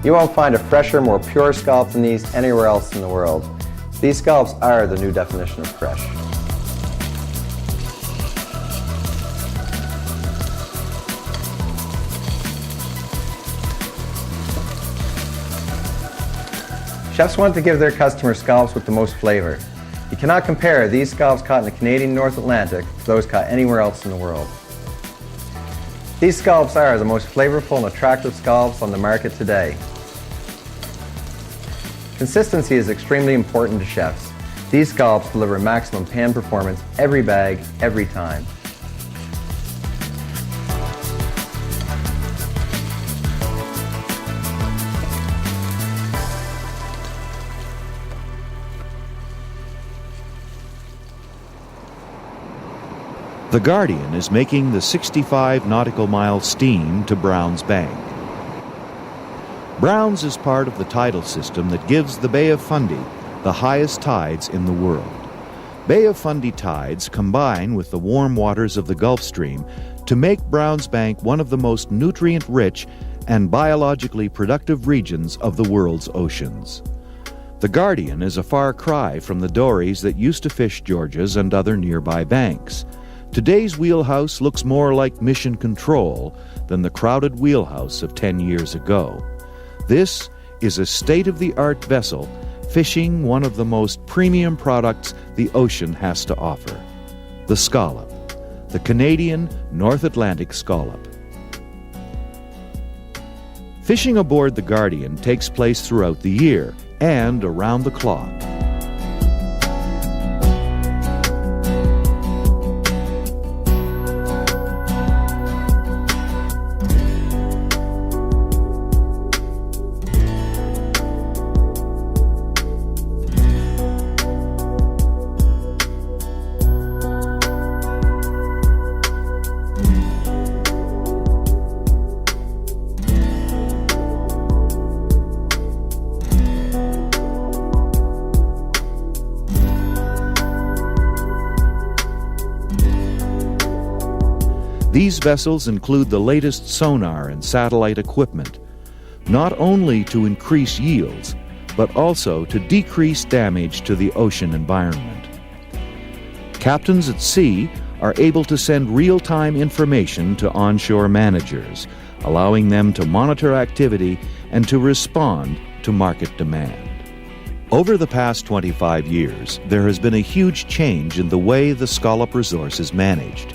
You won't find a fresher, more pure scallops than these anywhere else in the world. These scallops are the new definition of fresh. Chefs want to give their customers scallops with the most flavor. You cannot compare these scallops caught in the Canadian North Atlantic to those caught anywhere else in the world. These scallops are the most flavorful and attractive scallops on the market today. Consistency is extremely important to chefs. These scallops deliver maximum pan performance every bag, every time. The Guardian is making the 65 nautical mile steam to Browns Bank. Browns is part of the tidal system that gives the Bay of Fundy the highest tides in the world. Bay of Fundy tides combine with the warm waters of the Gulf Stream to make Browns Bank one of the most nutrient-rich and biologically productive regions of the world's oceans. The Guardian is a far cry from the dories that used to fish Georgia's and other nearby banks. Today's wheelhouse looks more like Mission Control than the crowded wheelhouse of 10 years ago. This is a state-of-the-art vessel fishing one of the most premium products the ocean has to offer, the scallop, the Canadian North Atlantic scallop. Fishing aboard the Guardian takes place throughout the year and around the clock. These vessels include the latest sonar and satellite equipment, not only to increase yields, but also to decrease damage to the ocean environment. Captains at sea are able to send real-time information to onshore managers, allowing them to monitor activity and to respond to market demand. Over the past 25 years, there has been a huge change in the way the scallop resource is managed.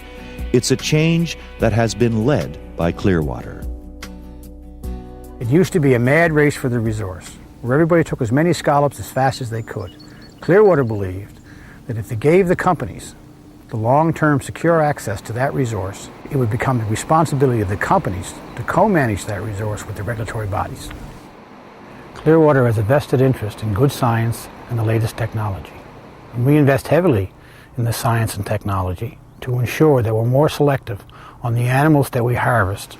It's a change that has been led by Clearwater. It used to be a mad race for the resource, where everybody took as many scallops as fast as they could. Clearwater believed that if they gave the companies the long-term secure access to that resource, it would become the responsibility of the companies to co-manage that resource with the regulatory bodies. Clearwater has a vested interest in good science and the latest technology. And we invest heavily in the science and technology to ensure that we're more selective on the animals that we harvest,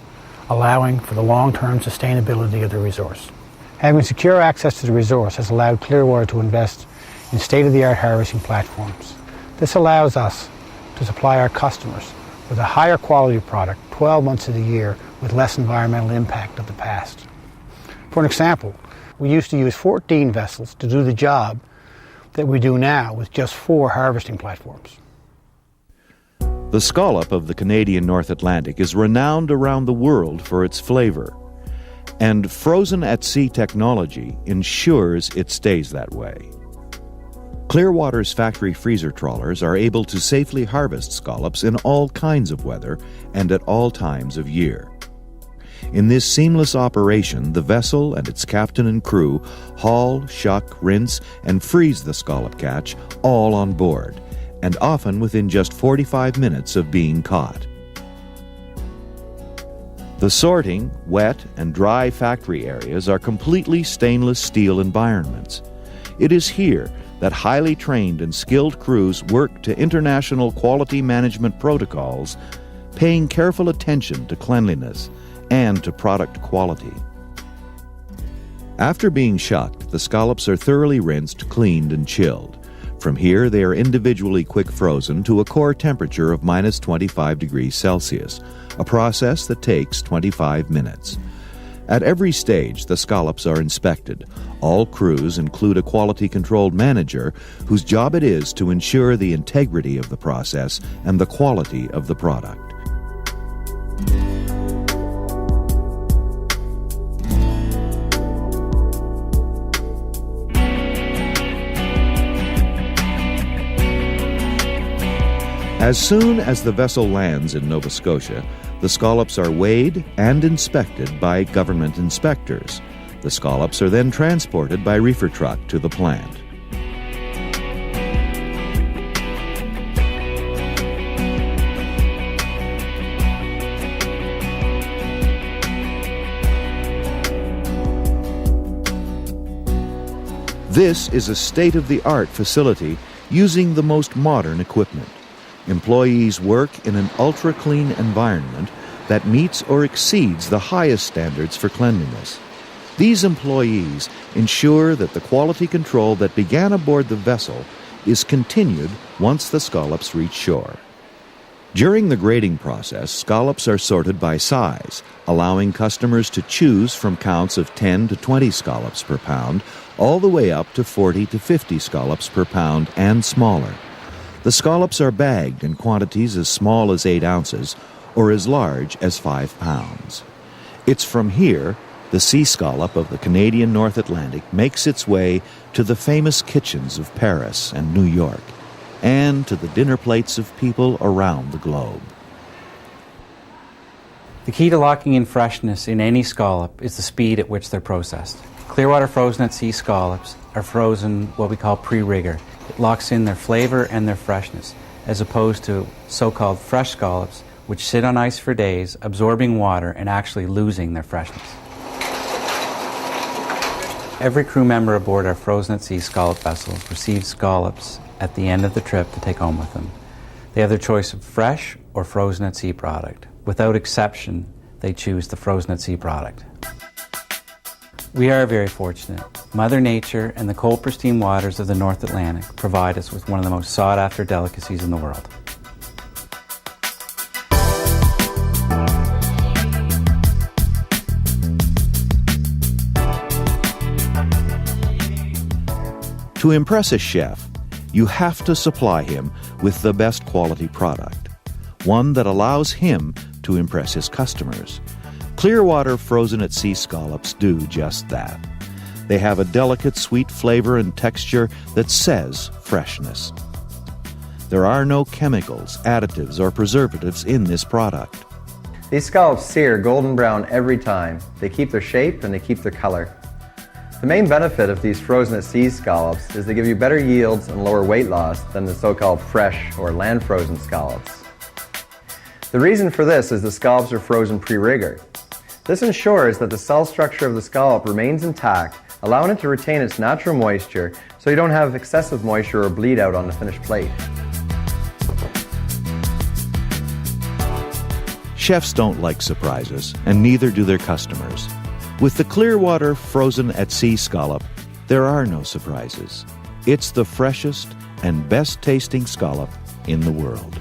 allowing for the long-term sustainability of the resource. Having secure access to the resource has allowed Clearwater to invest in state-of-the-art harvesting platforms. This allows us to supply our customers with a higher quality product 12 months of the year with less environmental impact of the past. For an example, we used to use 14 vessels to do the job that we do now with just 4 harvesting platforms. The scallop of the Canadian North Atlantic is renowned around the world for its flavor, and frozen-at-sea technology ensures it stays that way. Clearwater's factory freezer trawlers are able to safely harvest scallops in all kinds of weather and at all times of year. In this seamless operation, the vessel and its captain and crew haul, shuck, rinse, and freeze the scallop catch all on board, and often within just 45 minutes of being caught. The sorting, wet, and dry factory areas are completely stainless steel environments. It is here that highly trained and skilled crews work to international quality management protocols, paying careful attention to cleanliness and to product quality. After being shucked, the scallops are thoroughly rinsed, cleaned, and chilled. From here, they are individually quick frozen to a core temperature of -25 degrees Celsius, a process that takes 25 minutes. At every stage, the scallops are inspected. All crews include a quality-controlled manager whose job it is to ensure the integrity of the process and the quality of the product. As soon as the vessel lands in Nova Scotia, the scallops are weighed and inspected by government inspectors. The scallops are then transported by reefer truck to the plant. This is a state-of-the-art facility using the most modern equipment. Employees work in an ultra-clean environment that meets or exceeds the highest standards for cleanliness. These employees ensure that the quality control that began aboard the vessel is continued once the scallops reach shore. During the grading process, scallops are sorted by size, allowing customers to choose from counts of 10 to 20 scallops per pound, all the way up to 40 to 50 scallops per pound and smaller. The scallops are bagged in quantities as small as 8 ounces or as large as 5 pounds. It's from here the sea scallop of the Canadian North Atlantic makes its way to the famous kitchens of Paris and New York, and to the dinner plates of people around the globe. The key to locking in freshness in any scallop is the speed at which they're processed. Clearwater frozen at sea scallops are frozen what we call pre-rigor. It locks in their flavor and their freshness, as opposed to so-called fresh scallops, which sit on ice for days, absorbing water and actually losing their freshness. Every crew member aboard our frozen at sea scallop vessels receives scallops at the end of the trip to take home with them. They have their choice of fresh or frozen at sea product. Without exception, they choose the frozen at sea product. We are very fortunate. Mother Nature and the cold, pristine waters of the North Atlantic provide us with one of the most sought-after delicacies in the world. To impress a chef, you have to supply him with the best quality product, one that allows him to impress his customers. Clearwater frozen at sea scallops do just that. They have a delicate, sweet flavor and texture that says freshness. There are no chemicals, additives, or preservatives in this product. These scallops sear golden brown every time. They keep their shape and they keep their color. The main benefit of these frozen at sea scallops is they give you better yields and lower weight loss than the so-called fresh or land frozen scallops. The reason for this is the scallops are frozen pre-rigor. This ensures that the cell structure of the scallop remains intact, allowing it to retain its natural moisture so you don't have excessive moisture or bleed out on the finished plate. Chefs don't like surprises, and neither do their customers. With the Clearwater frozen at sea scallop, there are no surprises. It's the freshest and best tasting scallop in the world.